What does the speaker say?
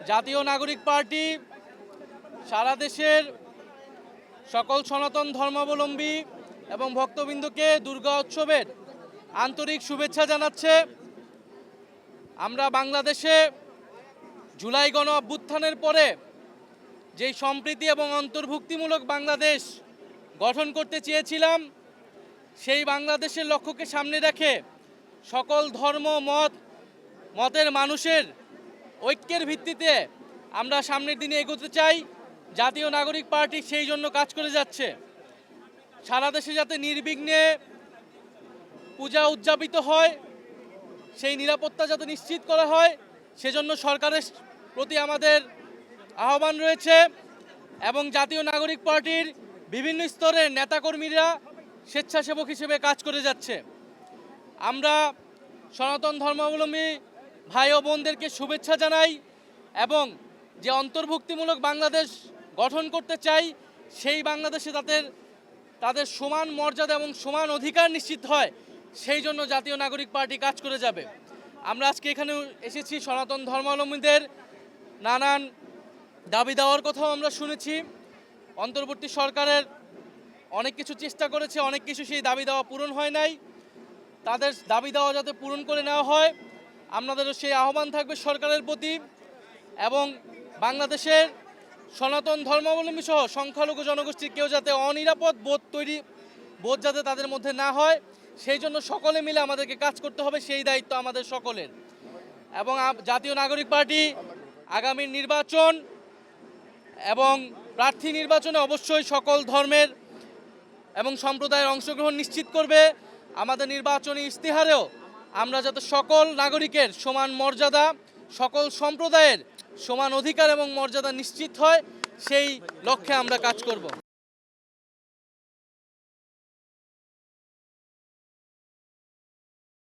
জাতীয় নাগরিক পার্টি সারা দেশের সকল সনাতন ধর্মাবলম্বী এবং ভক্তবৃন্দকে দুর্গা উৎসবের আন্তরিক শুভেচ্ছা জানাচ্ছে। আমরা বাংলাদেশে জুলাই গণ অভ্যুত্থানের পরে যেই সম্প্রীতি এবং অন্তর্ভুক্তিমূলক বাংলাদেশ গঠন করতে চেয়েছিলাম, সেই বাংলাদেশের লক্ষ্যকে সামনে রেখে সকল ধর্ম মতের মানুষের ঐক্যের ভিত্তিতে আমরা সামনের দিনে এগোতে চাই। জাতীয় নাগরিক পার্টি সেই জন্য কাজ করে যাচ্ছে। সারা দেশে যাতে নির্বিঘ্নে পূজা উদযাপিত হয়, সেই নিরাপত্তা যাতে নিশ্চিত করা হয়, সেজন্য সরকারের প্রতি আমাদের আহ্বান রয়েছে এবং জাতীয় নাগরিক পার্টির বিভিন্ন স্তরের নেতাকর্মীরা স্বেচ্ছাসেবক হিসেবে কাজ করে যাচ্ছে। আমরা সনাতন ধর্মাবলম্বী ভাই ও বোনদেরকে শুভেচ্ছা জানাই এবং যে অন্তর্ভুক্তিমূলক বাংলাদেশ গঠন করতে চাই, সেই বাংলাদেশে তাদের সমান মর্যাদা এবং সমান অধিকার নিশ্চিত হয়, সেই জন্য জাতীয় নাগরিক পার্টি কাজ করে যাবে। আমরা আজকে এখানে এসেছি, সনাতন ধর্মাবলম্বীদের নানান দাবি দেওয়ার কথাও আমরা শুনেছি। অন্তর্বর্তী সরকারের অনেক কিছু চেষ্টা করেছে, অনেক কিছু সেই দাবি দেওয়া পূরণ হয় নাই। তাদের দাবি দেওয়া যাতে পূরণ করে নেওয়া হয়, আমাদেরও সেই আহ্বান থাকবে সরকারের প্রতি। এবং বাংলাদেশের সনাতন ধর্মাবলম্বী সহ সংখ্যালঘু জনগোষ্ঠীর কেউ যাতে অনিরাপদ বোধ যাতে তাদের মধ্যে না হয়, সেই জন্য সকলে মিলে আমাদেরকে কাজ করতে হবে, সেই দায়িত্ব আমাদের সকলের। এবং জাতীয় নাগরিক পার্টি আগামী নির্বাচন এবং প্রার্থী নির্বাচনে অবশ্যই সকল ধর্মের এবং সম্প্রদায়ের অংশগ্রহণ নিশ্চিত করবে। আমাদের নির্বাচনী ইশতেহারেও আমরা যাতে সকল নাগরিকের সমান মর্যাদা, সকল সম্প্রদায়ের সমান অধিকার এবং মর্যাদা নিশ্চিত হয়, সেই লক্ষ্যে আমরা কাজ করব।